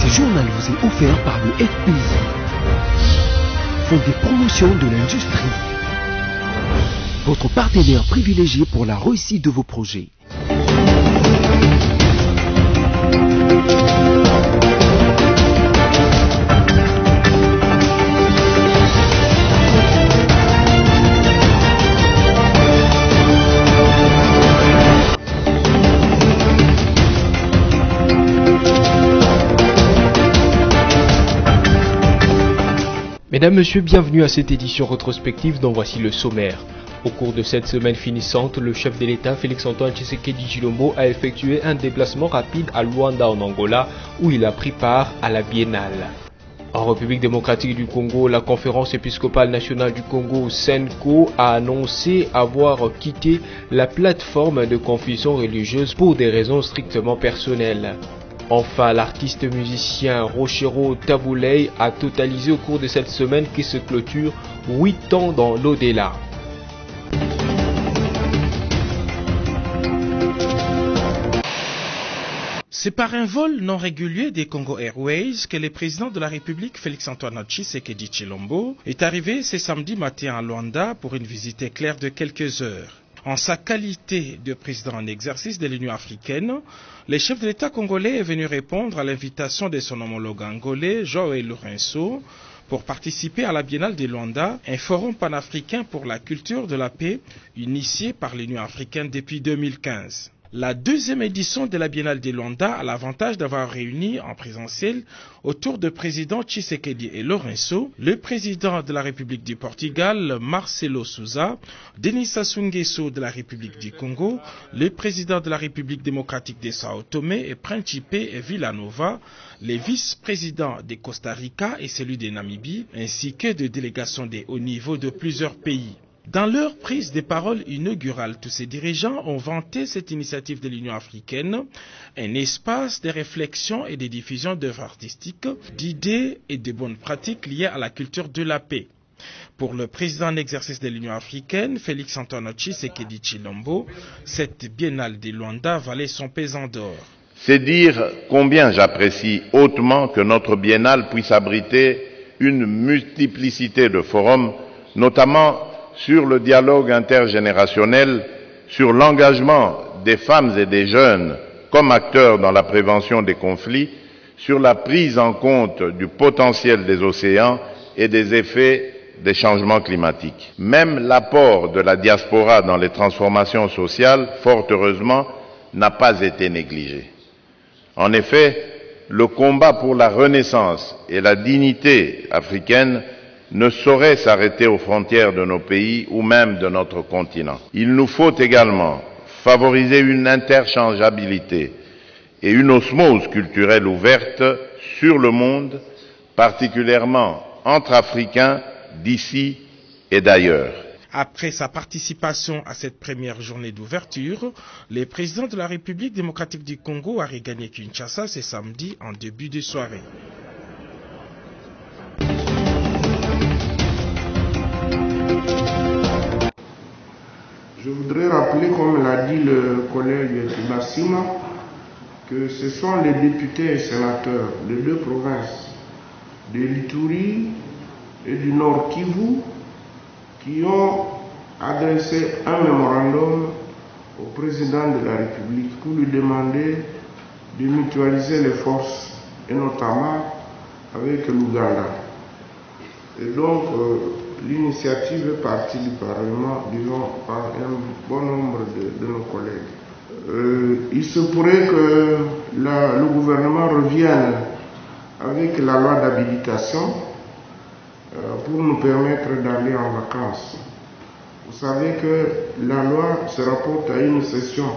Ce journal vous est offert par le FPI, Fonds de promotion de l'industrie, votre partenaire privilégié pour la réussite de vos projets. Mesdames, Messieurs, bienvenue à cette édition rétrospective dont voici le sommaire. Au cours de cette semaine finissante, le chef de l'État Félix-Antoine Tshisekedi Tshilombo a effectué un déplacement rapide à Luanda en Angola où il a pris part à la Biennale. En République démocratique du Congo, la conférence épiscopale nationale du Congo, SENCO, a annoncé avoir quitté la plateforme de confession religieuse pour des raisons strictement personnelles. Enfin, l'artiste musicien Rochero Tabouley a totalisé au cours de cette semaine qui se clôture 8 ans dans l'au-delà. C'est par un vol non régulier des Congo Airways que le président de la République, Félix-Antoine Tshisekedi Tshilombo, est arrivé ce samedi matin à Luanda pour une visite éclair de quelques heures. En sa qualité de président en exercice de l'Union africaine, le chef de l'État congolais est venu répondre à l'invitation de son homologue angolais, Joël Lourenço, pour participer à la Biennale de Luanda, un forum panafricain pour la culture de la paix, initié par l'Union africaine depuis 2015. La deuxième édition de la Biennale de Luanda a l'avantage d'avoir réuni en présentiel autour de président Tshisekedi et Lourenço, le président de la République du Portugal, Marcelo Sousa, Denis Sassou Nguesso de la République du Congo, le président de la République démocratique de Sao Tomé et Principe et Villanova, les vice-présidents de Costa Rica et celui de Namibie, ainsi que de délégations de haut niveau de plusieurs pays. Dans leur prise de parole inaugurale, tous ces dirigeants ont vanté cette initiative de l'Union africaine, un espace de réflexion et de diffusion d'œuvres artistiques, d'idées et de bonnes pratiques liées à la culture de la paix. Pour le président en exercice de l'Union africaine, Félix-Antoine Tshisekedi Tshilombo, cette biennale de Luanda valait son pesant d'or. C'est dire combien j'apprécie hautement que notre biennale puisse abriter une multiplicité de forums, notamment sur le dialogue intergénérationnel, sur l'engagement des femmes et des jeunes comme acteurs dans la prévention des conflits, sur la prise en compte du potentiel des océans et des effets des changements climatiques. Même l'apport de la diaspora dans les transformations sociales, fort heureusement, n'a pas été négligé. En effet, le combat pour la renaissance et la dignité africaine ne saurait s'arrêter aux frontières de nos pays ou même de notre continent. Il nous faut également favoriser une interchangeabilité et une osmose culturelle ouverte sur le monde, particulièrement entre Africains d'ici et d'ailleurs. Après sa participation à cette première journée d'ouverture, le président de la République démocratique du Congo a regagné Kinshasa ce samedi en début de soirée. Je voudrais rappeler, comme l'a dit le collègue Tibassima, que ce sont les députés et sénateurs des deux provinces, de l'Ituri et du Nord Kivu, qui ont adressé un mémorandum au président de la République pour lui demander de mutualiser les forces, et notamment avec l'Ouganda. Et donc, l'initiative est partie du Parlement, disons, par un bon nombre de nos collègues. Il se pourrait que le gouvernement revienne avec la loi d'habilitation pour nous permettre d'aller en vacances. Vous savez que la loi se rapporte à une session.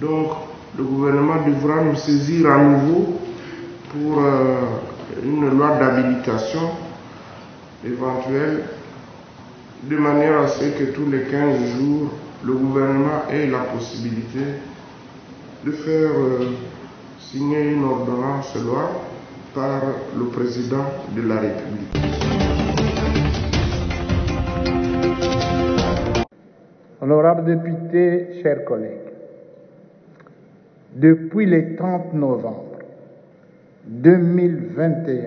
Donc, le gouvernement devra nous saisir à nouveau pour une loi d'habilitation éventuelle, de manière à ce que tous les 15 jours, le gouvernement ait la possibilité de faire signer une ordonnance loi par le président de la République. Honorables députés, chers collègues, depuis le 30 novembre, 2021,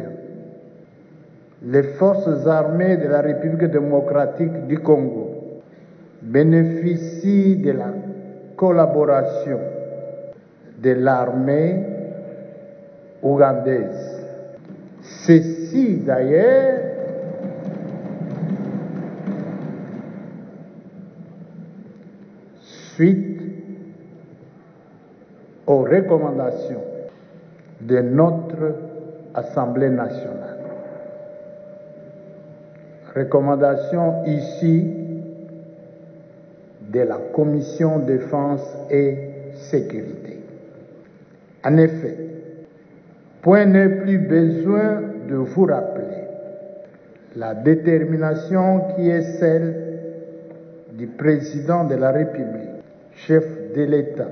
les forces armées de la République démocratique du Congo bénéficient de la collaboration de l'armée ougandaise. Ceci d'ailleurs suite aux recommandations de notre Assemblée nationale. Recommandations issues de la Commission Défense et Sécurité. En effet, point n'est plus besoin de vous rappeler la détermination qui est celle du président de la République, chef de l'État,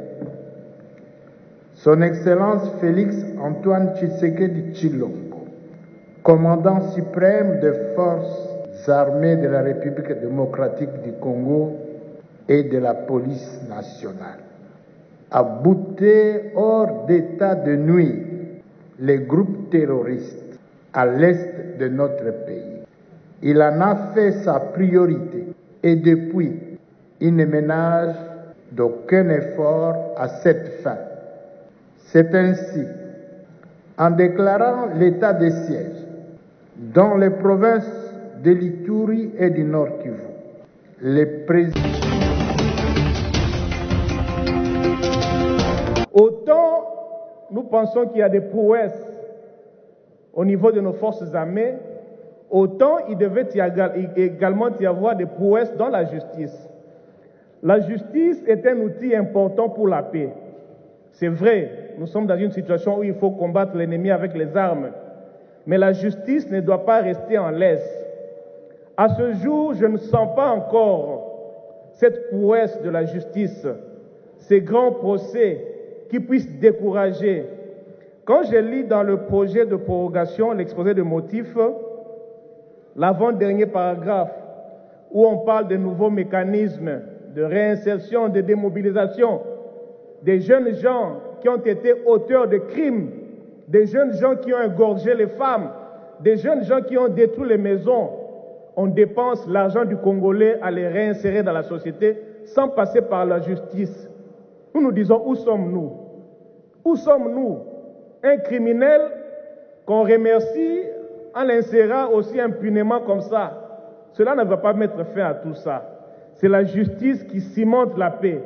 Son Excellence Félix Antoine Tshisekedi Tshilombo, commandant suprême des forces armées de la République démocratique du Congo et de la police nationale, a bouté hors d'état de nuire les groupes terroristes à l'est de notre pays. Il en a fait sa priorité et depuis, il ne ménage d'aucun effort à cette fin. C'est ainsi, en déclarant l'état de siège dans les provinces de l'Ituri et du Nord Kivu, les présidents... Autant nous pensons qu'il y a des prouesses au niveau de nos forces armées, autant il devait également y avoir des prouesses dans la justice. La justice est un outil important pour la paix. C'est vrai, nous sommes dans une situation où il faut combattre l'ennemi avec les armes, mais la justice ne doit pas rester en laisse. À ce jour, je ne sens pas encore cette prouesse de la justice, ces grands procès qui puissent décourager. Quand je lis dans le projet de prorogation l'exposé de motifs, l'avant-dernier paragraphe, où on parle de nouveaux mécanismes de réinsertion, de démobilisation, des jeunes gens qui ont été auteurs de crimes, des jeunes gens qui ont égorgé les femmes, des jeunes gens qui ont détruit les maisons. On dépense l'argent du Congolais à les réinsérer dans la société sans passer par la justice. Nous nous disons, où sommes-nous? Où sommes-nous? Un criminel qu'on remercie en l'insérant aussi impunément comme ça. Cela ne va pas mettre fin à tout ça. C'est la justice qui cimente la paix.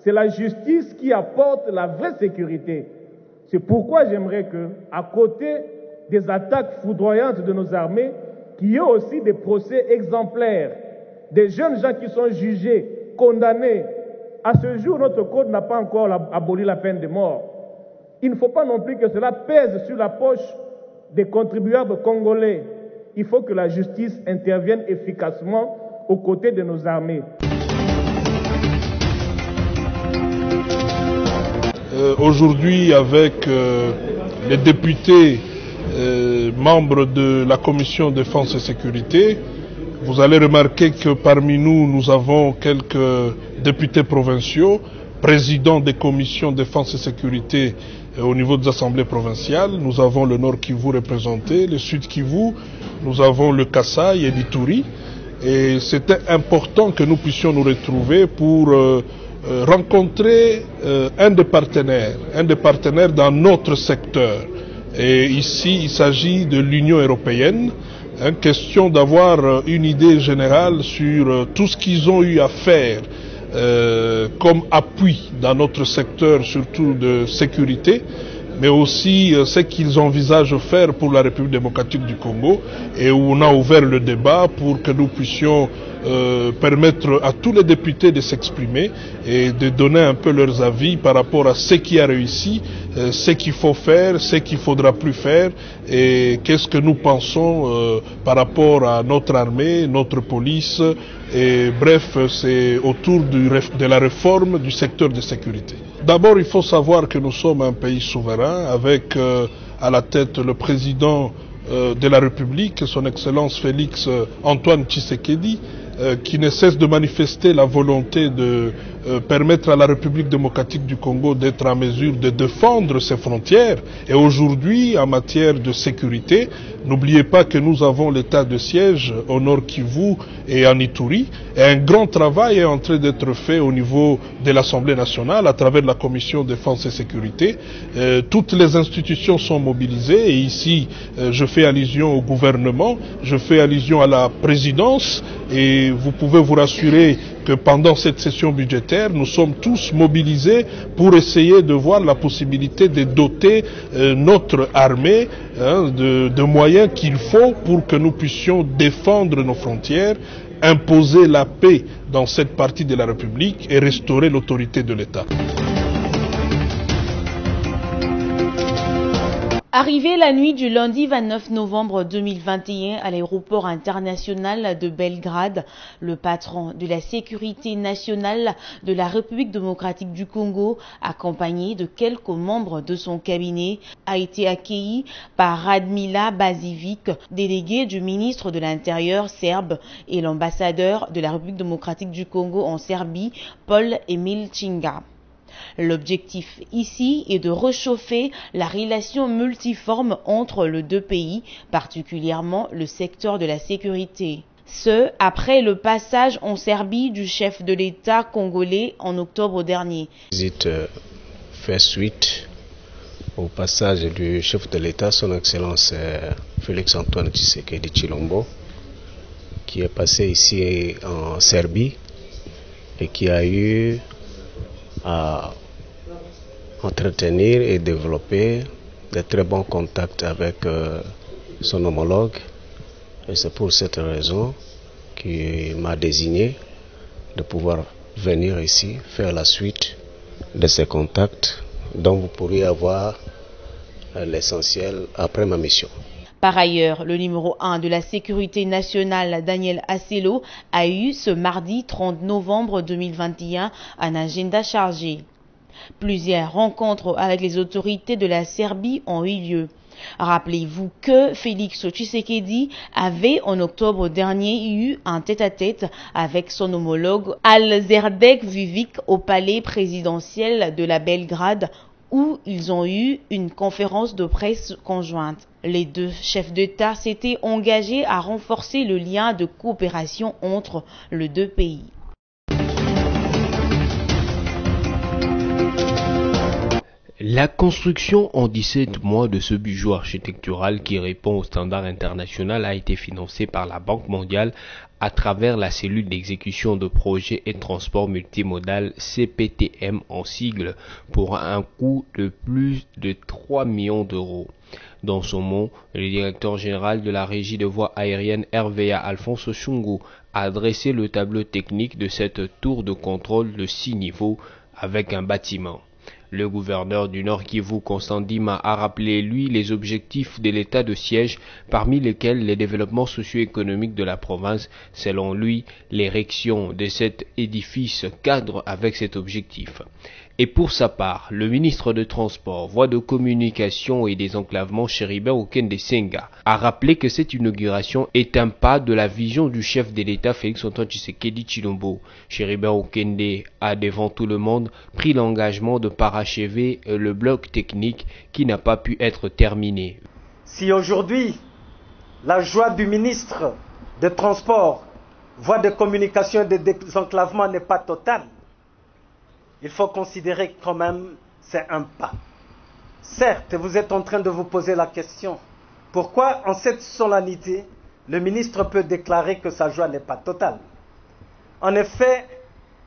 C'est la justice qui apporte la vraie sécurité. C'est pourquoi j'aimerais que, à côté des attaques foudroyantes de nos armées, qu'il y ait aussi des procès exemplaires, des jeunes gens qui sont jugés, condamnés. À ce jour, notre code n'a pas encore aboli la peine de mort. Il ne faut pas non plus que cela pèse sur la poche des contribuables congolais. Il faut que la justice intervienne efficacement aux côtés de nos armées. Aujourd'hui, avec les députés membres de la Commission Défense et Sécurité, vous allez remarquer que parmi nous, nous avons quelques députés provinciaux, présidents des commissions Défense et Sécurité au niveau des assemblées provinciales. Nous avons le Nord Kivu représenté, le Sud Kivu, nous avons le Kasaï et l'Ituri. Et c'était important que nous puissions nous retrouver pour rencontrer un des partenaires dans notre secteur. Et ici, il s'agit de l'Union européenne. Question d'avoir une idée générale sur tout ce qu'ils ont eu à faire comme appui dans notre secteur, surtout de sécurité, mais aussi ce qu'ils envisagent faire pour la République démocratique du Congo, et où on a ouvert le débat pour que nous puissions permettre à tous les députés de s'exprimer et de donner un peu leurs avis par rapport à ce qui a réussi, ce qu'il faut faire, ce qu'il ne faudra plus faire, et qu'est-ce que nous pensons par rapport à notre armée, notre police, et bref, c'est autour de la réforme du secteur de sécurité. D'abord, il faut savoir que nous sommes un pays souverain avec à la tête le président de la République, son Excellence Félix Antoine Tshisekedi, qui ne cesse de manifester la volonté de permettre à la République démocratique du Congo d'être en mesure de défendre ses frontières. Et aujourd'hui, en matière de sécurité, n'oubliez pas que nous avons l'état de siège au Nord Kivu et en Ituri. Et un grand travail est en train d'être fait au niveau de l'Assemblée nationale à travers la Commission défense et sécurité. Toutes les institutions sont mobilisées et ici, je fais allusion au gouvernement, je fais allusion à la présidence et vous pouvez vous rassurer que pendant cette session budgétaire, nous sommes tous mobilisés pour essayer de voir la possibilité de doter notre armée de moyens qu'il faut pour que nous puissions défendre nos frontières, imposer la paix dans cette partie de la République et restaurer l'autorité de l'État. Arrivé la nuit du lundi 29 novembre 2021 à l'aéroport international de Belgrade, le patron de la sécurité nationale de la République démocratique du Congo, accompagné de quelques membres de son cabinet, a été accueilli par Radmila Bazivic, délégué du ministre de l'Intérieur serbe, et l'ambassadeur de la République démocratique du Congo en Serbie, Paul Emil Chinga. L'objectif ici est de réchauffer la relation multiforme entre les deux pays, particulièrement le secteur de la sécurité. Ce, après le passage en Serbie du chef de l'État congolais en octobre dernier. Visite fait suite au passage du chef de l'État, son Excellence Félix-Antoine Tshisekedi Tshilombo, qui est passé ici en Serbie et qui a eu à entretenir et développer de très bons contacts avec son homologue. Et c'est pour cette raison qu'il m'a désigné de pouvoir venir ici faire la suite de ces contacts dont vous pourriez avoir l'essentiel après ma mission. Par ailleurs, le numéro 1 de la sécurité nationale, Daniel Asselo, a eu ce mardi 30 novembre 2021 un agenda chargé. Plusieurs rencontres avec les autorités de la Serbie ont eu lieu. Rappelez-vous que Félix Tshisekedi avait en octobre dernier eu un tête-à-tête avec son homologue Alzerdek Vivic au palais présidentiel de la Belgrade, où ils ont eu une conférence de presse conjointe. Les deux chefs d'État s'étaient engagés à renforcer le lien de coopération entre les deux pays. La construction en 17 mois de ce bijou architectural qui répond aux standards internationaux a été financée par la Banque mondiale à travers la cellule d'exécution de projets et transport multimodal CPTM en sigle pour un coût de plus de 3 millions d'euros. Dans son mot, le directeur général de la régie de voies aériennes RVA Alphonse Chungu a dressé le tableau technique de cette tour de contrôle de 6 niveaux avec un bâtiment. Le gouverneur du Nord Kivu, Constant Dima, a rappelé, lui, les objectifs de l'état de siège, parmi lesquels les développements socio-économiques de la province. Selon lui, l'érection de cet édifice cadre avec cet objectif. Et pour sa part, le ministre de Transport, Voies de Communication et Désenclavement, Chéribert Okende Senga, a rappelé que cette inauguration est un pas de la vision du chef de l'État Félix-Antoine Tshisekedi Tshilombo. Chéribert Okende a devant tout le monde pris l'engagement de parachever le bloc technique qui n'a pas pu être terminé. Si aujourd'hui, la joie du ministre de Transport, Voies de Communication et de Désenclavement n'est pas totale, il faut considérer que quand même c'est un pas. Certes, vous êtes en train de vous poser la question, pourquoi en cette solennité, le ministre peut déclarer que sa joie n'est pas totale? En effet,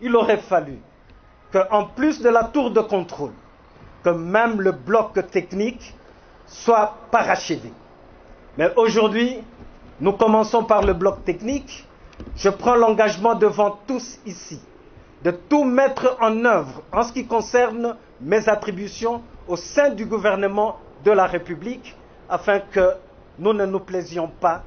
il aurait fallu qu'en plus de la tour de contrôle, que même le bloc technique soit parachevé. Mais aujourd'hui, nous commençons par le bloc technique. Je prends l'engagement devant tous ici de tout mettre en œuvre en ce qui concerne mes attributions au sein du gouvernement de la République afin que nous ne nous plaisions pas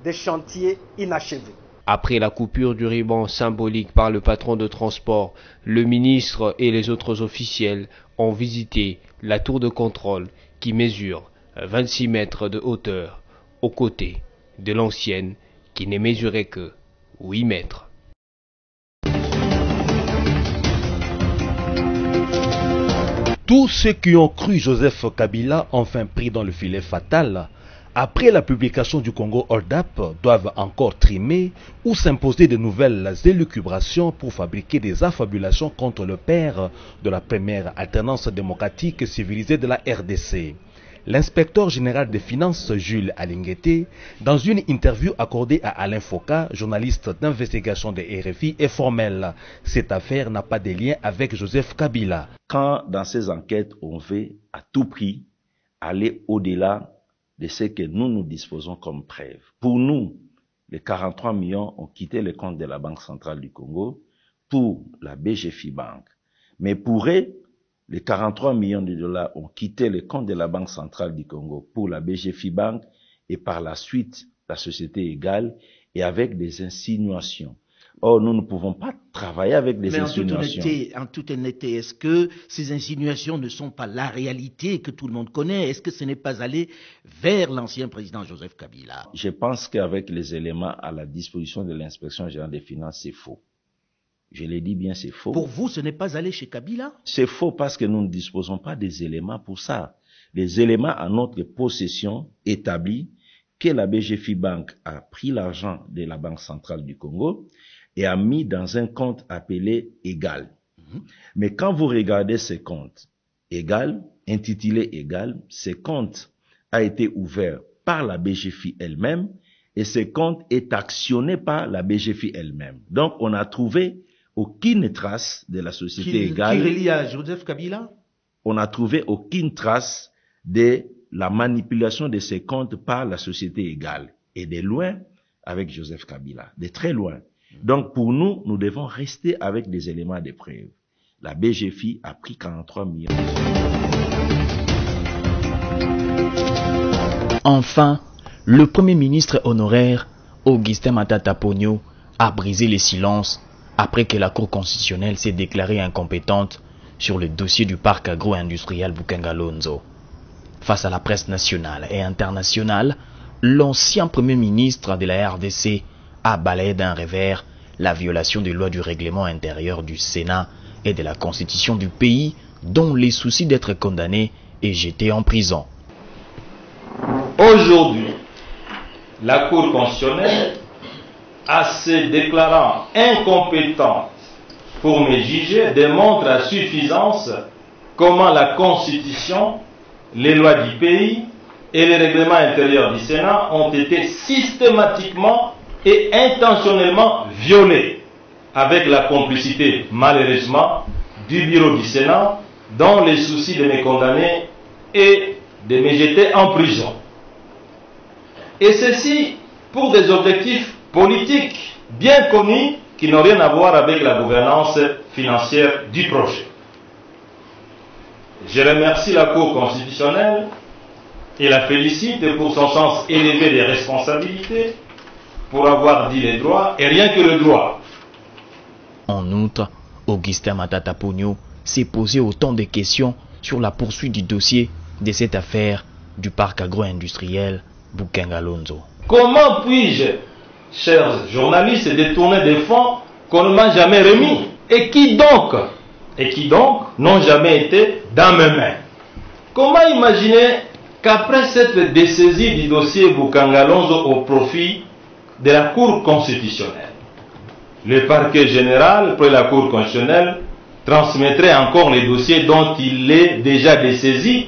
des chantiers inachevés. Après la coupure du ruban symbolique par le patron de transport, le ministre et les autres officiels ont visité la tour de contrôle qui mesure 26 mètres de hauteur aux côtés de l'ancienne qui n'est mesurée que 8 mètres. Tous ceux qui ont cru Joseph Kabila enfin pris dans le filet fatal, après la publication du Congo Hold Up, doivent encore trimer ou s'imposer de nouvelles élucubrations pour fabriquer des affabulations contre le père de la première alternance démocratique civilisée de la RDC. L'inspecteur général des finances Jules Alinguete, dans une interview accordée à Alain Foka, journaliste d'investigation de RFI, est formel. Cette affaire n'a pas de lien avec Joseph Kabila. Quand dans ces enquêtes, on veut à tout prix aller au-delà de ce que nous disposons comme preuve. Pour nous, les 43 millions ont quitté le compte de la Banque centrale du Congo pour la BGFI Bank. Mais pour eux, les 43 millions de dollars ont quitté le compte de la Banque centrale du Congo pour la BGFI Bank et par la suite la société égale et avec des insinuations. Or, nous ne pouvons pas travailler avec des insinuations. En toute honnêteté, est-ce que ces insinuations ne sont pas la réalité que tout le monde connaît? Est-ce que ce n'est pas aller vers l'ancien président Joseph Kabila? Je pense qu'avec les éléments à la disposition de l'inspection générale des finances, c'est faux. Je l'ai dit bien, c'est faux. Pour vous, ce n'est pas aller chez Kabila? C'est faux parce que nous ne disposons pas des éléments pour ça. Les éléments à notre possession établis que la BGFI Bank a pris l'argent de la Banque centrale du Congo et a mis dans un compte appelé Égal. Mais quand vous regardez ce compte Égal, intitulé Égal, ce compte a été ouvert par la BGFI elle-même et ce compte est actionné par la BGFI elle-même. Donc on a trouvé aucune trace de la société Égal. Qui relie à Joseph Kabila? On n'a trouvé aucune trace de la manipulation de ces comptes par la société Égal. Et de loin avec Joseph Kabila. De très loin. Donc pour nous, nous devons rester avec des éléments de preuve. La BGFI a pris 43 millions. Enfin, le Premier ministre honoraire, Augustin Matata Ponyo, a brisé le silence après que la Cour constitutionnelle s'est déclarée incompétente sur le dossier du parc agro-industriel Bukengalonzo. Face à la presse nationale et internationale, l'ancien Premier ministre de la RDC a balayé d'un revers la violation des lois du règlement intérieur du Sénat et de la Constitution du pays, dont les soucis d'être condamné et jeté en prison. Aujourd'hui, la Cour constitutionnelle, à se déclarant incompétente pour me juger, démontre à suffisance comment la Constitution, les lois du pays et les règlements intérieurs du Sénat ont été systématiquement et intentionnellement violés, avec la complicité, malheureusement, du bureau du Sénat, dans les soucis de me condamner et de me jeter en prison. Et ceci pour des objectifs politiques bien connus qui n'ont rien à voir avec la gouvernance financière du projet. Je remercie la Cour constitutionnelle et la félicite pour son sens élevé des responsabilités, pour avoir dit les droits et rien que le droit. En outre, Augustin Matata Ponyo s'est posé autant de questions sur la poursuite du dossier de cette affaire du parc agro-industriel Bukengalonzo. Comment puis-je, chers journalistes, détourner des fonds qu'on ne m'a jamais remis et qui donc n'ont jamais été dans mes mains? Comment imaginer qu'après cette dessaisie du dossier Bukengalonzo au profit de la Cour constitutionnelle, le parquet général près la Cour constitutionnelle transmettrait encore les dossiers dont il est déjà dessaisi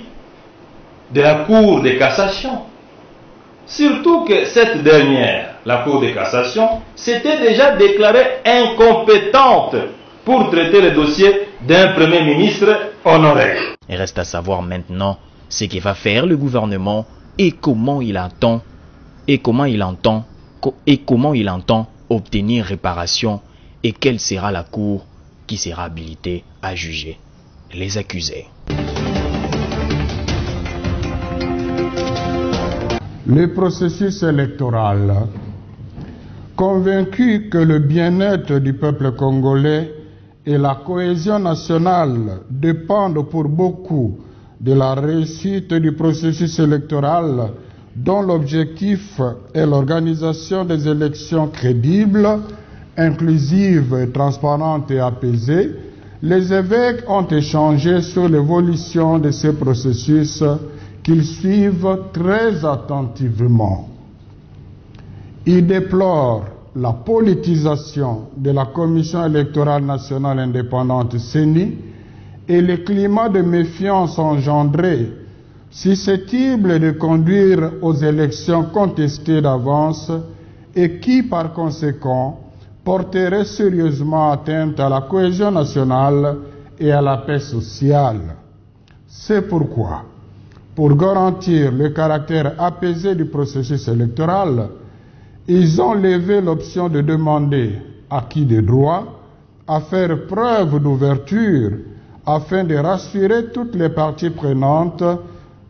de la Cour de cassation? Surtout que cette dernière, la Cour de cassation, s'était déjà déclarée incompétente pour traiter le dossier d'un Premier ministre honoraire. Il reste à savoir maintenant ce que va faire le gouvernement et comment il entend obtenir réparation et quelle sera la Cour qui sera habilitée à juger les accusés. Le processus électoral, convaincu que le bien-être du peuple congolais et la cohésion nationale dépendent pour beaucoup de la réussite du processus électoral, dont l'objectif est l'organisation des élections crédibles, inclusives, transparentes et apaisées, Les évêques ont échangé sur l'évolution de ce processus qu'ils suivent très attentivement. Ils déplorent la politisation de la Commission électorale nationale indépendante CENI et le climat de méfiance engendré, susceptible de conduire aux élections contestées d'avance et qui, par conséquent, porterait sérieusement atteinte à la cohésion nationale et à la paix sociale. C'est pourquoi, pour garantir le caractère apaisé du processus électoral, ils ont levé l'option de demander à qui de droit à faire preuve d'ouverture afin de rassurer toutes les parties prenantes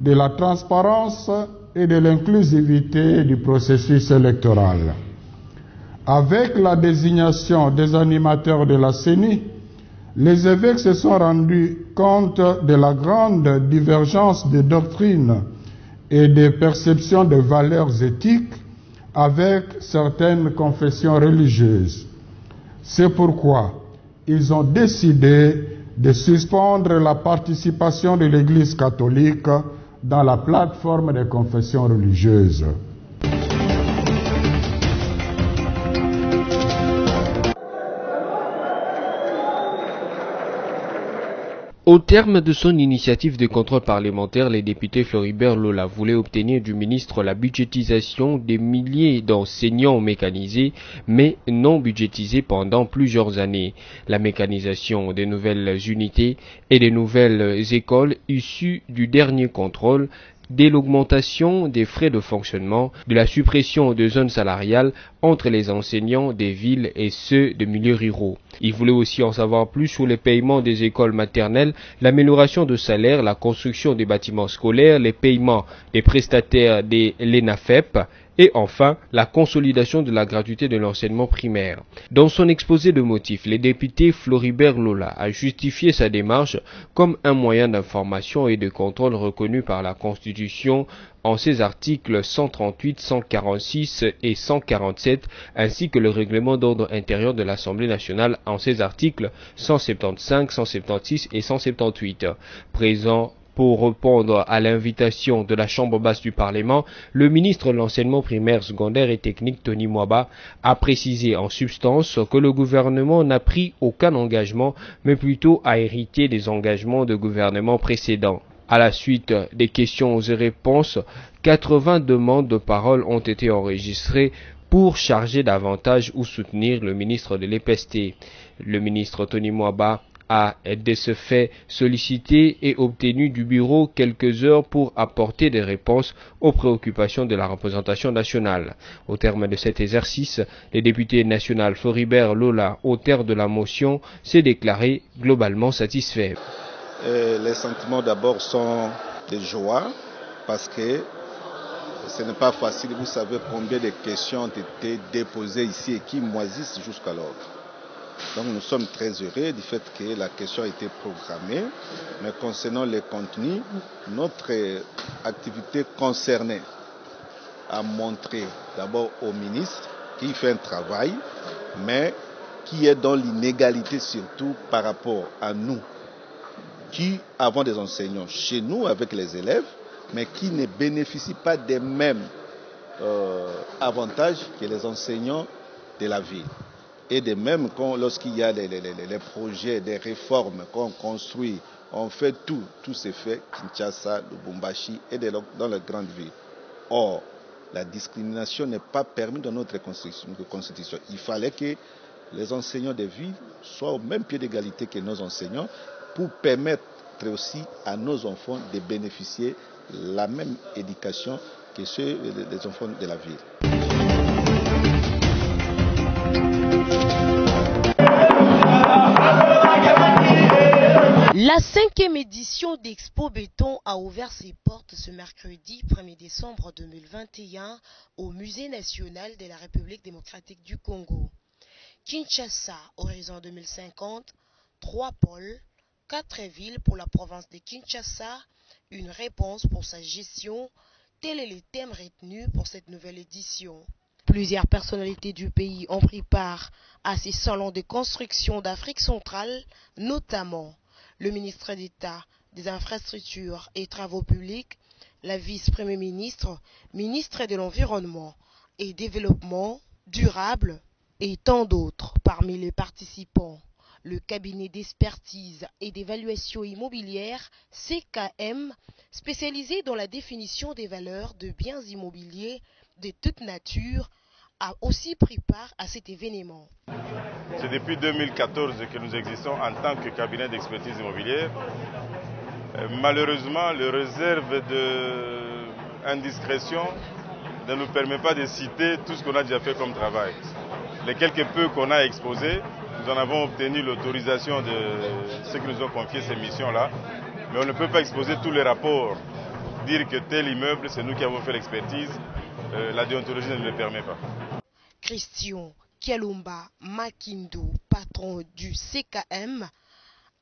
de la transparence et de l'inclusivité du processus électoral. Avec la désignation des animateurs de la CENI, les évêques se sont rendus compte de la grande divergence de doctrines et de perceptions de valeurs éthiques avec certaines confessions religieuses. C'est pourquoi ils ont décidé de suspendre la participation de l'Église catholique dans la plateforme des confessions religieuses. Au terme de son initiative de contrôle parlementaire, les députés Floribert Lola voulaient obtenir du ministre la budgétisation des milliers d'enseignants mécanisés, mais non budgétisés pendant plusieurs années. La mécanisation des nouvelles unités et des nouvelles écoles issues du dernier contrôle, de l'augmentation des frais de fonctionnement, de la suppression de zones salariales entre les enseignants des villes et ceux de milieux ruraux. Il voulait aussi en savoir plus sur les paiements des écoles maternelles, l'amélioration de salaires, la construction des bâtiments scolaires, les paiements des prestataires des l'ENAFEP, et enfin, la consolidation de la gratuité de l'enseignement primaire. Dans son exposé de motifs, le député Floribert Lola a justifié sa démarche comme un moyen d'information et de contrôle reconnu par la Constitution en ses articles 138, 146 et 147, ainsi que le règlement d'ordre intérieur de l'Assemblée nationale en ses articles 175, 176 et 178. Présent pour répondre à l'invitation de la Chambre basse du Parlement, le ministre de l'Enseignement primaire, secondaire et technique, Tony Mwaba, a précisé en substance que le gouvernement n'a pris aucun engagement, mais plutôt a hérité des engagements de gouvernements précédents. À la suite des questions et réponses, 80 demandes de parole ont été enregistrées pour charger davantage ou soutenir le ministre de l'EPST. Le ministre Tony Mwaba a de ce fait sollicité et obtenu du bureau quelques heures pour apporter des réponses aux préoccupations de la représentation nationale. Au terme de cet exercice, le député national Floribert Lola, auteur de la motion, s'est déclaré globalement satisfait. Les sentiments d'abord sont de joie parce que ce n'est pas facile. Vous savez combien de questions ont été déposées ici et qui moisissent jusqu'alors. Donc nous sommes très heureux du fait que la question a été programmée, mais concernant les contenus, notre activité concernée a montré d'abord au ministre qui fait un travail, mais qui est dans l'inégalité surtout par rapport à nous, qui avons des enseignants chez nous avec les élèves, mais qui ne bénéficient pas des mêmes avantages que les enseignants de la ville. Et de même, lorsqu'il y a les projets, des réformes qu'on construit, on fait tout se fait, Kinshasa, Lubumbashi et dans les grandes villes. Or, la discrimination n'est pas permise dans notre constitution. Il fallait que les enseignants des villes soient au même pied d'égalité que nos enseignants pour permettre aussi à nos enfants de bénéficier de la même éducation que ceux des enfants de la ville. La 5e édition d'Expo Béton a ouvert ses portes ce mercredi 1er décembre 2021 au Musée national de la République démocratique du Congo. Kinshasa, horizon 2050, 3 pôles, 4 villes pour la province de Kinshasa, une réponse pour sa gestion, tel est le thème retenu pour cette nouvelle édition. Plusieurs personnalités du pays ont pris part à ces salons de construction d'Afrique centrale, notamment le ministre d'État des Infrastructures et Travaux publics, la vice-premier ministre, ministre de l'Environnement et Développement durable et tant d'autres. Parmi les participants, le cabinet d'expertise et d'évaluation immobilière CKM, spécialisé dans la définition des valeurs de biens immobiliers de toute nature, a aussi pris part à cet événement. C'est depuis 2014 que nous existons en tant que cabinet d'expertise immobilière. Malheureusement, le réserve d'indiscrétion ne nous permet pas de citer tout ce qu'on a déjà fait comme travail. Les quelques peu qu'on a exposés, nous en avons obtenu l'autorisation de ceux qui nous ont confié ces missions-là, mais on ne peut pas exposer tous les rapports, dire que tel immeuble, c'est nous qui avons fait l'expertise, la déontologie ne nous le permet pas. Christian Kialumba Makindo, patron du CKM,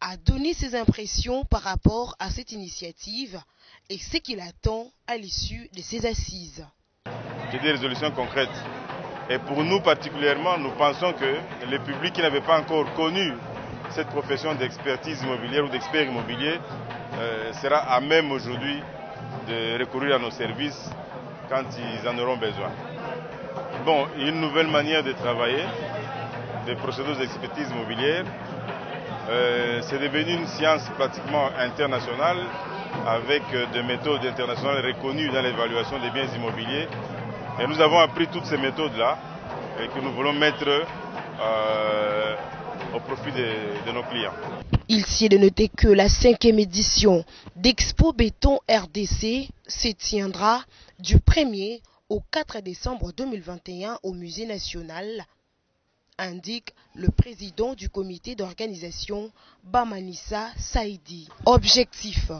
a donné ses impressions par rapport à cette initiative et ce qu'il attend à l'issue de ces assises. J'ai des résolutions concrètes. Et pour nous particulièrement, nous pensons que le public qui n'avait pas encore connu cette profession d'expertise immobilière ou d'expert immobilier sera à même aujourd'hui de recourir à nos services quand ils en auront besoin. Bon, une nouvelle manière de travailler, de procéder aux expertises immobilières, c'est devenu une science pratiquement internationale avec des méthodes internationales reconnues dans l'évaluation des biens immobiliers. Et nous avons appris toutes ces méthodes-là et que nous voulons mettre au profit de nos clients. Il s'y est de noter que la 5e édition d'Expo Béton RDC se tiendra du 1er au 4 décembre 2021 au Musée national, indique le président du comité d'organisation Bamanissa Saïdi. Objectif: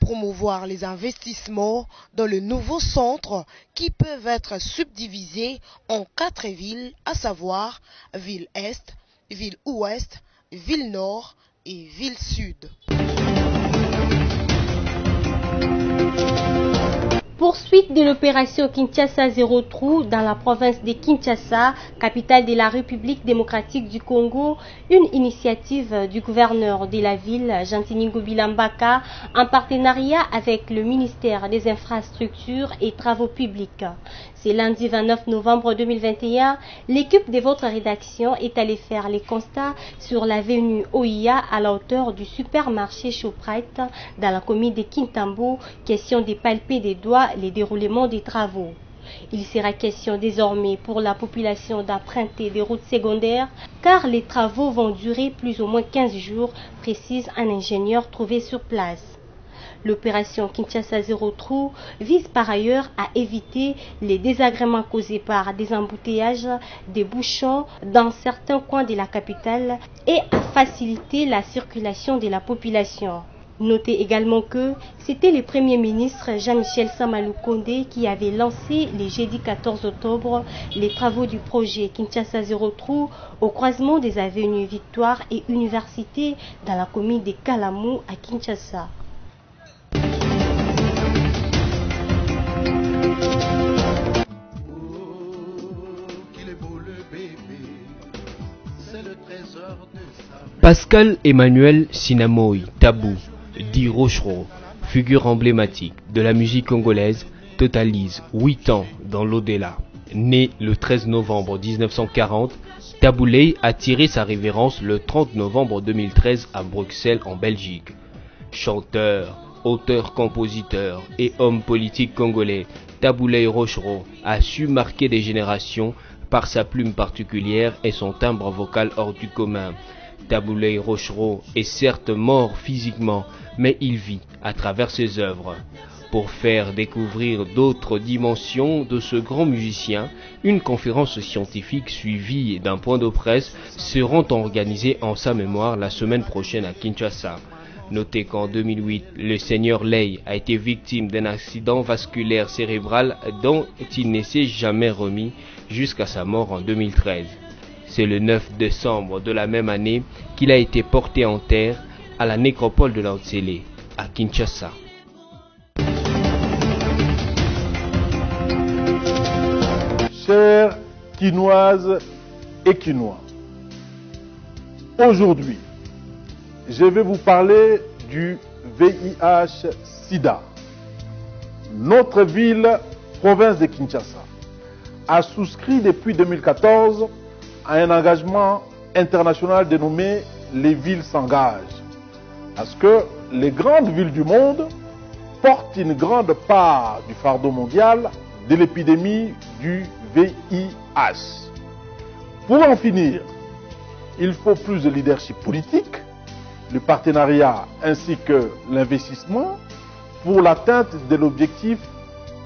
promouvoir les investissements dans le nouveau centre qui peuvent être subdivisés en 4 villes, à savoir ville Est, ville Ouest, ville Nord et ville Sud. Poursuite de l'opération Kinshasa Zéro Trou dans la province de Kinshasa, capitale de la République démocratique du Congo, une initiative du gouverneur de la ville, Jantiningo Bilambaka, en partenariat avec le ministère des Infrastructures et Travaux publics. C'est lundi 29 novembre 2021, l'équipe de votre rédaction est allée faire les constats sur l'avenue Oïa à la hauteur du supermarché Shoprite dans la commune de Kintambo, question de palper des doigts les déroulements des travaux. Il sera question désormais pour la population d'emprunter des routes secondaires car les travaux vont durer plus ou moins 15 jours, précise un ingénieur trouvé sur place. L'opération Kinshasa Zéro Trou vise par ailleurs à éviter les désagréments causés par des embouteillages, des bouchons dans certains coins de la capitale et à faciliter la circulation de la population. Notez également que c'était le Premier ministre Jean-Michel Samalou Kondé qui avait lancé le jeudi 14 octobre les travaux du projet Kinshasa Zéro Trou au croisement des avenues Victoire et Université dans la commune de Kalamou à Kinshasa. Pascal Emmanuel Sinamoi Tabou, dit Rochereau, figure emblématique de la musique congolaise, totalise 8 ans dans l'au-delà. Né le 13 novembre 1940, Tabou Ley a tiré sa révérence le 30 novembre 2013 à Bruxelles en Belgique. Chanteur, auteur-compositeur et homme politique congolais, Tabou Ley Rochereau a su marquer des générations par sa plume particulière et son timbre vocal hors du commun. Tabou Ley Rochereau est certes mort physiquement, mais il vit à travers ses œuvres. Pour faire découvrir d'autres dimensions de ce grand musicien, une conférence scientifique suivie d'un point de presse seront organisées en sa mémoire la semaine prochaine à Kinshasa. Notez qu'en 2008, le seigneur Ley a été victime d'un accident vasculaire cérébral dont il ne s'est jamais remis jusqu'à sa mort en 2013. C'est le 9 décembre de la même année qu'il a été porté en terre à la nécropole de Laotsele, à Kinshasa. Chers Quinoises et Quinois. Aujourd'hui, je vais vous parler du VIH-Sida. Notre ville, province de Kinshasa, a souscrit depuis 2014 à un engagement international dénommé « Les villes s'engagent ». Parce que les grandes villes du monde portent une grande part du fardeau mondial de l'épidémie du VIH. Pour en finir, il faut plus de leadership politique, le partenariat ainsi que l'investissement pour l'atteinte de l'objectif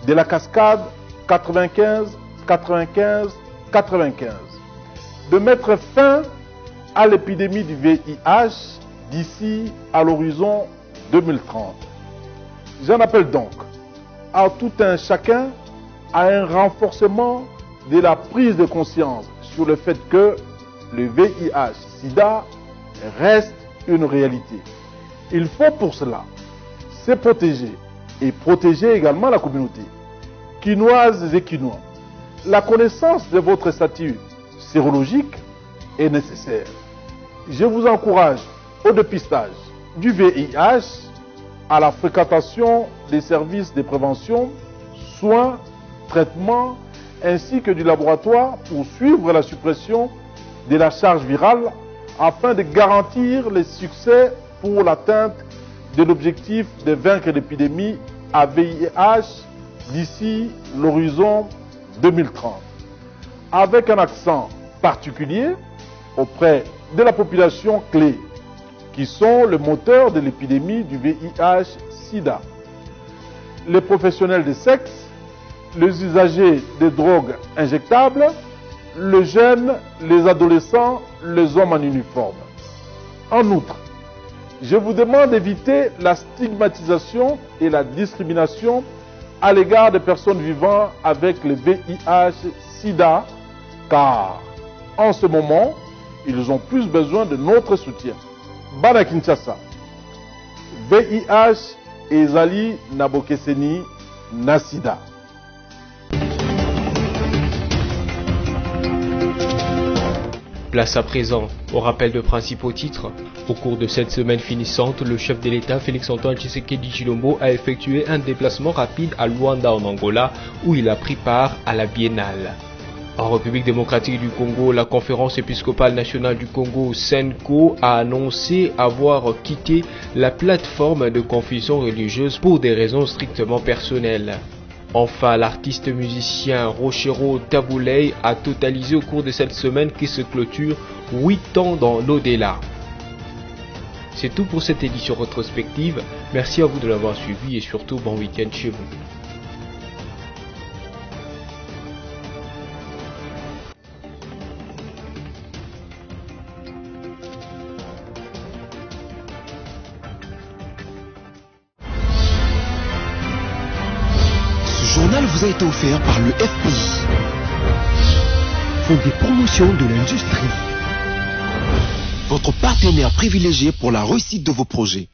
de la cascade 95-95-95, de mettre fin à l'épidémie du VIH d'ici à l'horizon 2030. J'en appelle donc à tout un chacun à un renforcement de la prise de conscience sur le fait que le VIH-Sida reste une réalité. Il faut pour cela se protéger et protéger également la communauté. Quinoises et Quinois, la connaissance de votre statut sérologique est nécessaire. Je vous encourage au dépistage du VIH, à la fréquentation des services de prévention, soins, traitements, ainsi que du laboratoire pour suivre la suppression de la charge virale afin de garantir le succès pour l'atteinte de l'objectif de vaincre l'épidémie à VIH d'ici l'horizon 2030. Avec un accent particulier auprès de la population clé, qui sont le moteur de l'épidémie du VIH-Sida. Les professionnels de sexe, les usagers de drogues injectables, les jeunes, les adolescents, les hommes en uniforme. En outre, je vous demande d'éviter la stigmatisation et la discrimination à l'égard des personnes vivant avec le VIH-Sida, car en ce moment, ils ont plus besoin de notre soutien. Bana Kinshasa, VIH ezali nabokeseni na sida. Place à présent au rappel de principaux titres. Au cours de cette semaine finissante, le chef de l'État Félix-Antoine Tshisekedi Tshilombo a effectué un déplacement rapide à Luanda en Angola où il a pris part à la biennale. En République démocratique du Congo, la conférence épiscopale nationale du Congo, SENCO, a annoncé avoir quitté la plateforme de confusion religieuse pour des raisons strictement personnelles. Enfin, l'artiste musicien Rochero Tabouley a totalisé au cours de cette semaine qui se clôture 8 ans dans l'au-delà. C'est tout pour cette édition rétrospective. Merci à vous de l'avoir suivi et surtout bon week-end chez vous. Ce journal vous a été offert par le FPI, Fonds de promotion de l'industrie, votre partenaire privilégié pour la réussite de vos projets.